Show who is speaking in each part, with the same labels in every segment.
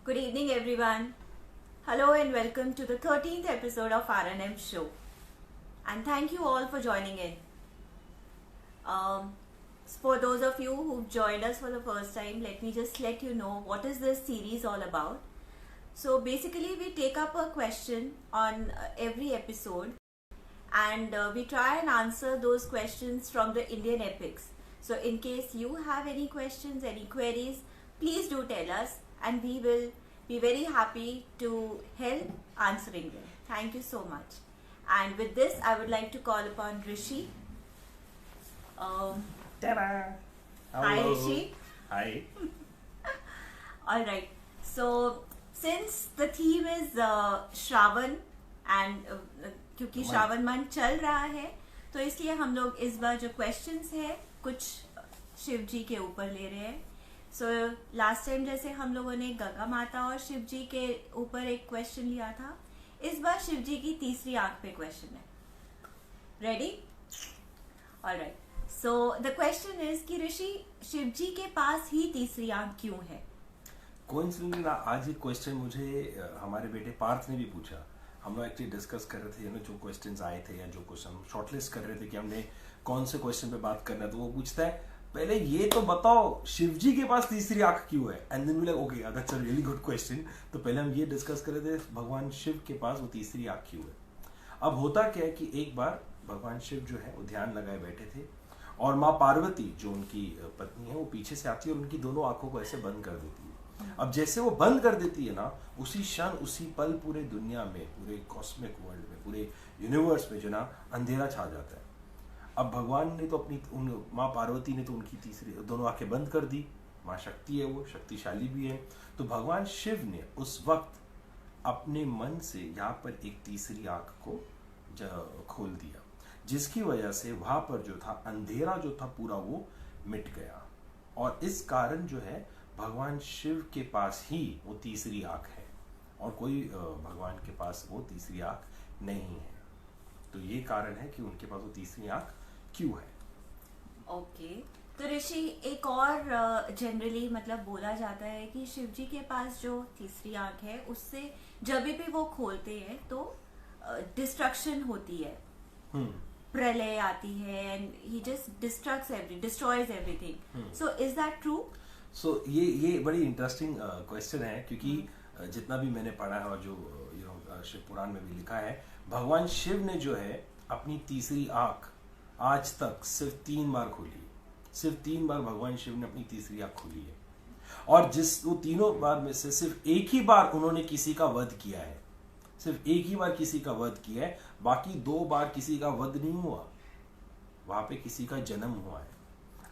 Speaker 1: Good evening, everyone. Hello and welcome to the 13th episode of R&M Show. And thank you all for joining in. For those of you who've joined us for the first time, let me just let you know what is this series all about. So basically, we take up a question on every episode and we try and answer those questions from the Indian epics. So in case you have any questions, any queries, please do tell us and we will be very happy to help answering them. Thank you so much. And with this, I would like to call upon Rishi.
Speaker 2: Ta-da!
Speaker 1: Hi,
Speaker 2: Hello.
Speaker 1: Rishi.
Speaker 2: Hi.
Speaker 1: Alright, so since the theme is Shravan and क्योंकि Shravan month चल रहा है तो इसलिए हम लोग इस बार जो क्वेश्चंस है कुछ शिव जी के ऊपर ले रहे हैं. सो लास्ट टाइम जैसे हम लोगों ने गंगा माता और शिव जी के ऊपर एक क्वेश्चन लिया था, इस बार शिव जी की तीसरी आंख पे क्वेश्चन है. Ready? Alright. So the question is कि ऋषि, शिव जी के पास ही तीसरी आंख क्यों है?
Speaker 2: कोइंसिडेंटली आज ये क्वेश्चन मुझे हमारे बेटे पार्थ ने भी पूछा. हम लोग एक्चुअली डिस्कस कर रहे थे जो क्वेश्चंस आए थे या जो क्वेश्चन शॉर्टलिस्ट कर रहे थे कि हमने कौन से क्वेश्चन पे बात करना है, तो वो पूछता है पहले ये तो बताओ शिव जी के पास तीसरी आंख क्यों है. And then we like okay that's a really good question. तो पहले हम ये डिस्कस कर रहे थे भगवान शिव के पास वो तीसरी आंख क्यों है. अब होता क्या है कि एक बार भगवान शिव जो है वो ध्यान लगाए बैठे थे और माँ पार्वती जो उनकी पत्नी है वो पीछे से आती है और उनकी दोनों आंखों को ऐसे बंद कर देती है. अब जैसे वो बंद कर देती है ना, उसी क्षण उसी पल पूरे दुनिया में, पूरे कॉस्मिक वर्ल्ड में, पूरे यूनिवर्स में जो ना अंधेरा छा जाता है. अब भगवान ने तो माँ पार्वती ने तो उनकी तीसरी दोनों आंखें बंद कर दी. माँ शक्ति है, वो शक्तिशाली भी है. तो भगवान शिव ने उस वक्त अपने मन से यहाँ पर एक तीसरी आंख को खोल दिया, जिसकी वजह से वहां पर जो था अंधेरा जो था पूरा वो मिट गया. और इस कारण जो है भगवान शिव के पास ही वो तीसरी आंख है और कोई भगवान के पास वो तीसरी आंख नहीं है. तो ये कारण है कि उनके पास वो तीसरी आंख क्यों है.
Speaker 1: ओके. तो ऋषि, एक और जनरली मतलब बोला जाता है कि शिव जी के पास जो तीसरी आंख है उससे जब भी वो खोलते हैं तो डिस्ट्रक्शन होती है, प्रलय आती है and he just destroys everything. So is that true?
Speaker 2: So ये बड़ी इंटरेस्टिंग क्वेश्चन है क्योंकि जितना भी मैंने पढ़ा है और जो शिव पुराण में भी लिखा है, भगवान शिव ने जो है अपनी तीसरी आंख आज तक सिर्फ 3 बार खोली है. सिर्फ 3 बार भगवान शिव ने अपनी तीसरी आंख खोली है और वो तीनों बार में से सिर्फ एक ही बार उन्होंने किसी का वध किया है. सिर्फ एक ही बार किसी का वध किया है, बाकी 2 बार किसी का वध नहीं हुआ, वहां पे किसी का जन्म हुआ है.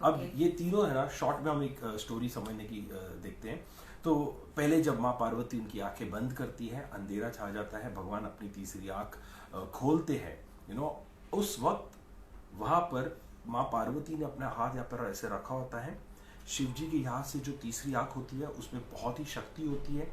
Speaker 2: अब ये तीनों है ना, शॉर्ट में हम एक स्टोरी समझने की देखते हैं. तो पहले जब माँ पार्वती उनकी आंखें बंद करती है, अंधेरा छा जाता है, भगवान अपनी तीसरी आंख खोलते हैं, उस वक्त वहां पर माँ पार्वती ने अपना हाथ यहाँ पर ऐसे रखा होता है. शिव जी के यहाँ से जो तीसरी आंख होती है उसमें बहुत ही शक्ति होती है,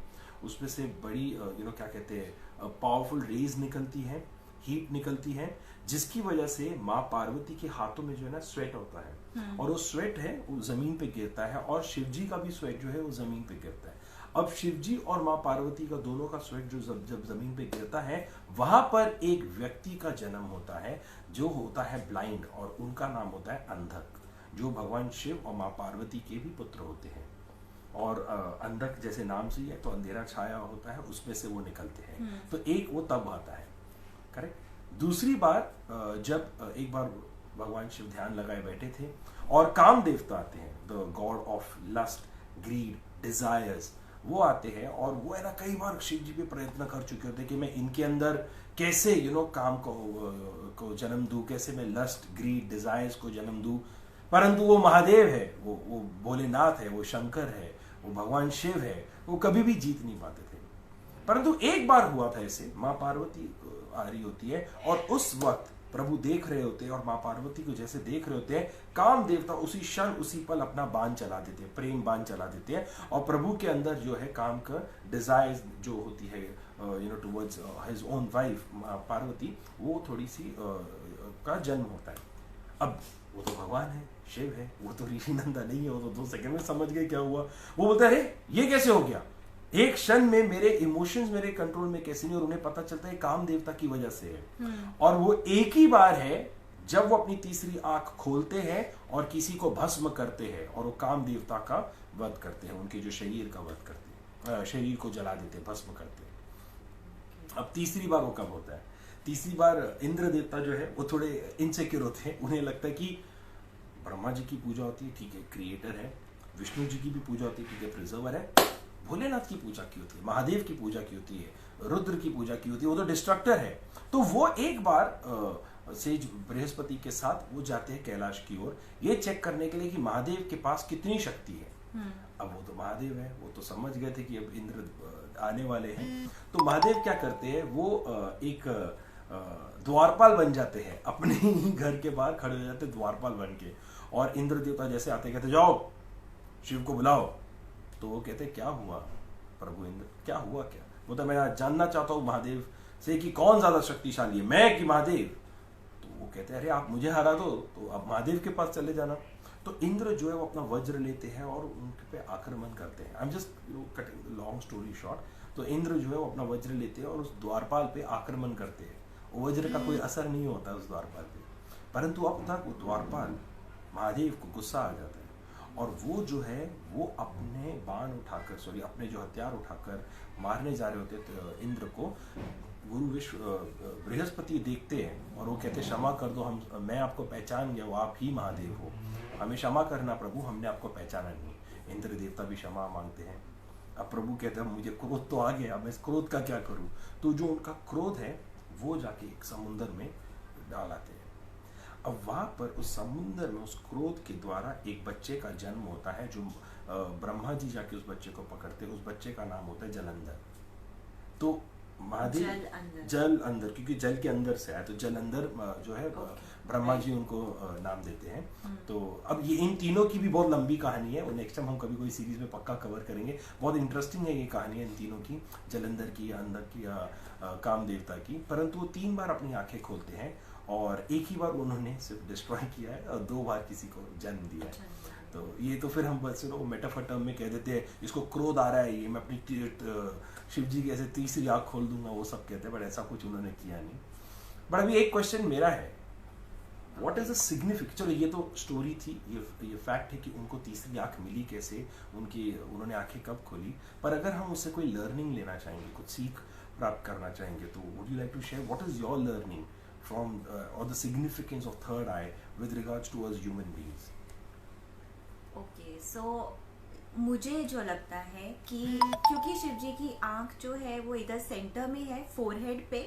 Speaker 2: उसमें से बड़ी क्या कहते हैं पावरफुल रेज निकलती है, हीट निकलती है, जिसकी वजह से माँ पार्वती के हाथों में जो है ना स्वेट होता है और वो स्वेट है वो जमीन पे गिरता है और शिव जी का भी स्वेट जो है वो जमीन पे गिरता है. अब शिव जी और माँ पार्वती का दोनों का स्वेट जो जब जमीन पे गिरता है वहां पर एक व्यक्ति का जन्म होता है जो होता है ब्लाइंड और उनका नाम होता है अंधक, जो भगवान शिव और माँ पार्वती के भी पुत्र होते हैं. और अंधक जैसे नाम से ही है तो अंधेरा छाया होता है, उसमें से वो निकलते हैं. तो एक वो तब आता है. करेक्ट. दूसरी बार जब एक बार भगवान शिव ध्यान लगाए बैठे थे और काम देवता आते हैं, the god of lust, greed, desires, वो आते हैं और वो है ना कई बार शिव जी पे प्रयत्न कर चुके होते हैं कि मैं इनके अंदर कैसे काम को जन्म दूं, कैसे मैं लस्ट, ग्रीड, डिजायर्स को जन्म दूं. परंतु वो महादेव है, वो भोलेनाथ है, वो शंकर है, वो भगवान शिव है, वो कभी भी जीत नहीं पाते थे. परंतु एक बार हुआ था ऐसे, माँ पार्वती आ रही होती है और उस वक्त प्रभु देख रहे होते हैं और माँ पार्वती को जैसे देख रहे होते हैं, काम देवता उसी क्षण उसी पल अपना बाण चला देते हैं, प्रेम बाण चला देते हैं और प्रभु के अंदर जो है काम का डिजायर जो होती है towards his own wife Parvati, वो थोड़ी सी का जन्म होता है. अब वो तो भगवान है, शिव है, वो तो ऋषि नंदा नहीं है, वो तो 2 सेकंड में समझ गए क्या हुआ. वो बोलता है ये कैसे हो गया, एक क्षण में मेरे इमोशंस मेरे कंट्रोल में कैसे नहीं, और उन्हें पता चलता है काम देवता की वजह से है। और वो एक ही बार है जब वो अपनी तीसरी आंख खोलते हैं और किसी को भस्म करते हैं, और वो काम देवता का वध करते हैं, उनके जो शरीर का वध करते हैं, शरीर को जला देते हैं, भस्म करते हैं। अब तीसरी बार वो कब होता है? तीसरी बार इंद्र देवता जो है वो थोड़े इनसिक्योर होते हैं। उन्हें लगता है कि ब्रह्मा जी की पूजा होती है, ठीक है, क्रिएटर है, विष्णु जी की भी पूजा होती है, ठीक है, प्रिजर्वर है, भोलेनाथ की पूजा की होती है, महादेव की पूजा की होती है, रुद्र की पूजा की होती है, वो तो डिस्ट्रक्टर है। तो वो एक बार सेज बृहस्पति के साथ वो जाते हैं कैलाश की ओर, ये चेक करने के लिए कि महादेव के पास कितनी शक्ति है। अब वो तो महादेव है, वो तो समझ गए थे कि अब इंद्र आने वाले हैं। तो महादेव क्या करते हैं, वो एक द्वारपाल बन जाते हैं, अपने ही घर के बाहर खड़े हो जाते हैं द्वारपाल बन के। और इंद्र देवता जैसे आते कहते जाओ शिव को बुलाओ। तो वो कहते क्या हुआ प्रभु इंद्र, क्या हुआ, क्या? वो तो मैं जानना चाहता हूँ महादेव से कि कौन ज्यादा शक्तिशाली है, मैं कि महादेव? तो वो कहते हैं अरे आप मुझे हरा दो तो आप महादेव के पास चले जाना। तो इंद्र जो है वो अपना वज्र लेते हैं और उनके पे आक्रमण करते हैं। I am just cutting long story short. तो इंद्र जो है वो अपना वज्र लेते हैं और उस द्वारपाल पे आक्रमण करते हैं। वज्र का कोई असर नहीं होता उस द्वारपाल पे, परंतु अब तक वो द्वारपाल महादेव को गुस्सा आ जाता है और वो जो है वो अपने बाण उठाकर, सॉरी अपने जो हथियार उठाकर मारने जा रहे होते इंद्र को। गुरु विश्व बृहस्पति देखते हैं और वो कहते क्षमा कर दो, मैं आपको पहचान गया, वो आप ही महादेव हो, हमें क्षमा करना प्रभु, हमने आपको पहचाना नहीं। इंद्र देवता भी क्षमा मांगते हैं। अब प्रभु कहते हैं मुझे क्रोध तो आ गया, मैं इस क्रोध का क्या करूं? तो जो उनका क्रोध है वो जाके एक समुद्र में डाल आते हैं। अब वहां पर उस समुद्र में उस क्रोध के द्वारा एक बच्चे का जन्म होता है, जो ब्रह्मा जी जाके उस बच्चे को पकड़ते हैं। उस बच्चे का नाम होता है जलंधर। तो महादेव जल अंदर, क्योंकि जल के अंदर से आया, तो जलंधर जो है ब्रह्मा जी उनको नाम देते हैं। तो अब ये इन तीनों की भी बहुत लंबी कहानी है, और नेक्स्ट टाइम हम कभी कोई सीरीज में पक्का कवर करेंगे। बहुत इंटरेस्टिंग है ये कहानी है इन तीनों की, जलंधर की, अंदर की, काम देवता की। परंतु वो 3 बार अपनी आंखें खोलते हैं और एक ही बार उन्होंने सिर्फ डिस्ट्रॉय किया है और 2 बार किसी को जन्म दिया है। तो ये तो फिर हम बस मेटाफर टर्म में कह देते हैं, इसको क्रोध आ रहा है, ये मैं अपनी शिव जी की ऐसे तीसरी आंख खोल दूंगा, वो सब कहते हैं, बट ऐसा कुछ उन्होंने किया नहीं। बट अभी एक क्वेश्चन मेरा है, व्हाट इज द सिग्निफिकेंस? चलो ये तो स्टोरी थी, ये फैक्ट है कि उनको तीसरी आंख मिली कैसे, उन्होंने आंखें कब खोली। पर अगर हम उससे कोई लर्निंग लेना चाहेंगे, कुछ सीख प्राप्त करना चाहेंगे, तो would you like to share what is your learning from or the significance of third eye with regards to us human beings?
Speaker 1: Okay, so मुझे जो लगता है कि क्योंकि शिव जी की आंख जो है वो इधर सेंटर में है, फोरहेड पे,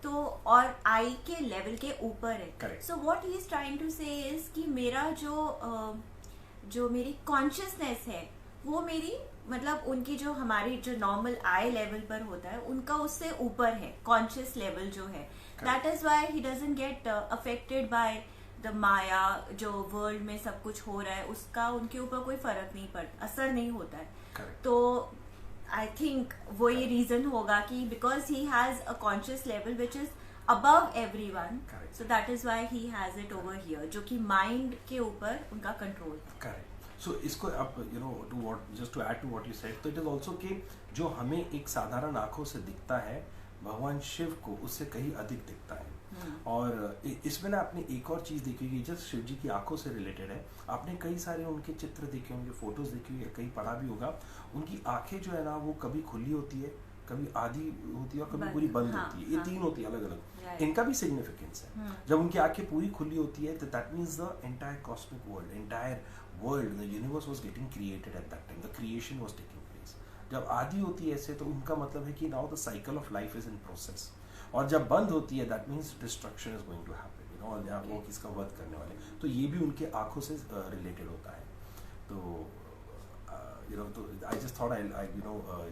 Speaker 1: तो और आई के लेवल के ऊपर है। So what he is trying to say is कि मेरा जो मेरी कॉन्शियसनेस है वो मेरी मतलब उनकी जो हमारी जो नॉर्मल आई लेवल पर होता है उनका उससे ऊपर है, कॉन्शियस लेवल जो है। That is why he doesn't get affected by the maya, जो वर्ल्ड में सब कुछ हो रहा है उसका उनके ऊपर कोई फर्क नहीं पड़ता, असर नहीं होता है।
Speaker 2: Correct.
Speaker 1: तो आई थिंक वो ये रीजन होगा कि because he has a conscious level which is above everyone, so that is why he has it over here, जो कि माइंड के ऊपर उनका कंट्रोल है।
Speaker 2: Correct. So इसको आप just to add to what you said, तो it is also कि जो हमें एक साधारण आंखों से दिखता है, भगवान शिव को उससे कहीं अधिक दिखता है। और इसमें ना आपने एक और चीज देखी होगी, जस्ट शिव जी की आंखों से रिलेटेड है। आपने कई सारे उनके चित्र देखे होंगे, फोटोज देखी होंगे, कहीं पढ़ा भी होगा। उनकी आंखें जो है ना वो कभी खुली होती है, कभी आधी होती है और कभी पूरी बंद होती है। ये 3 होती है अलग अलग। इनका भी सिग्निफिकेंस है। जब उनकी आंखें पूरी खुली होती है तो that means the entire cosmic world, entire world, the universe was getting created at that time, the creation was taking place. जब आधी होती है ऐसे तो उनका मतलब है कि now the cycle of life is in process. और जब बंद होती है that means destruction is going to happen, you know, और वो किसका वध करने वाले। तो ये भी उनके आंखों से रिलेटेड होता है। तो तो I just thought I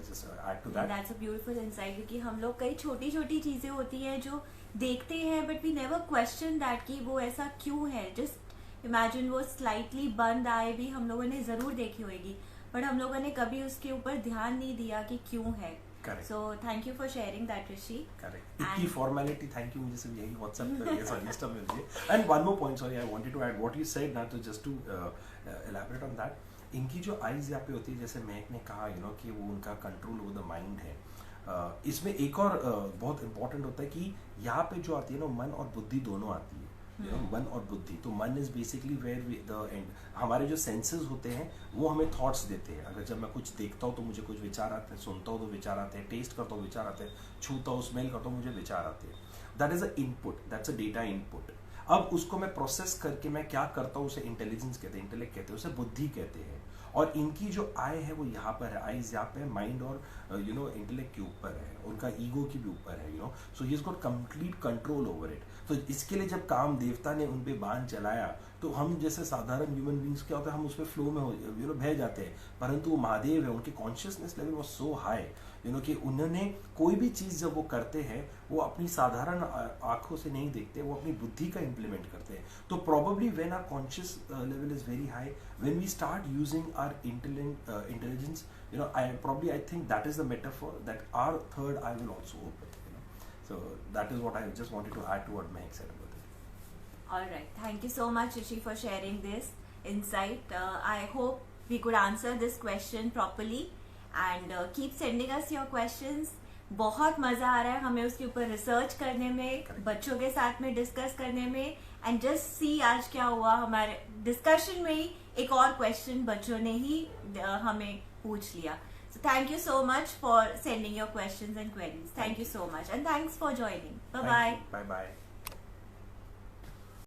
Speaker 2: just add to that.
Speaker 1: That's a beautiful insight, क्योंकि हम लोग कई छोटी छोटी चीजें होती हैं जो देखते हैं but we never question that कि वो ऐसा क्यों है। जस्ट इमेजिन वो स्लाइटली बंद आए भी हम लोगों ने जरूर देखी होगी, बट हम लोगों ने कभी उसके ऊपर ध्यान नहीं दिया कि क्यों है।
Speaker 2: Correct.
Speaker 1: So thank you for sharing that, Rishi.
Speaker 2: Correct. इतनी formality, thank you मुझे सिर्फ यही WhatsApp कर दिया सजेस्ट मिल गया। And one more point, sorry, I wanted to add what you said now, to just to elaborate on that. इनकी जो eyes यहाँ पे होती है, जैसे महक ने कहा कि वो उनका कंट्रोल ओवर द माइंड है। इसमें एक और बहुत इंपॉर्टेंट होता है कि यहाँ पे जो आती है ना, मन और बुद्धि दोनों आती है। मन और बुद्धि, तो मन is basically where the end, हमारे जो सेंसेस होते हैं वो हमें थॉट्स देते हैं। अगर जब मैं कुछ देखता हूँ तो मुझे कुछ विचार आते हैं, सुनता हूँ तो विचार आते हैं, टेस्ट करता हूँ विचार आते हैं, छूता हूँ स्मेल करता हूँ मुझे विचार आते हैं। That is a input, that's a data input. अब उसको मैं प्रोसेस करके मैं क्या करता हूँ, उसे इंटेलिजेंस कहते हैं, इंटेलेक्ट कहते हैं, उसे बुद्धि कहते हैं। और इनकी जो आई है वो यहाँ पर है, आईज यहाँ पे माइंड और इंटेलेक्ट के ऊपर है, उनका ईगो के भी ऊपर है, so he is got complete control over it. तो इसके लिए जब काम देवता ने उन पे बाण चलाया तो हम जैसे साधारण ह्यूमन बींग्स क्या होता है, हम उसमें फ्लो में बह जाते हैं, परंतु वो महादेव है, उनके consciousness level was so high कि उन्होंने कोई भी चीज़ जब वो करते हैं वो अपनी साधारण आंखों से नहीं देखते, वो अपनी बुद्धि का इम्प्लीमेंट करते हैं। तो probably when our conscious level is very high, when we start using our intelligence, I think that is the metaphor that our third eye will also open. So that is what I just wanted to add to what Mehak said about it.
Speaker 1: All right, thank you so much, Rishi, for sharing this insight. I hope we could answer this question properly and keep sending us your questions. बहुत मजा आ रहा है हमें उसके ऊपर research करने में, बच्चों के साथ में डिस्कस करने में, एंड जस्ट सी आज क्या हुआ, हमारे डिस्कशन में ही एक और क्वेश्चन बच्चों ने ही हमें पूछ लिया. So thank you so much for sending your questions and queries. Thank you so much, and thanks for joining. Bye bye.
Speaker 2: Bye bye.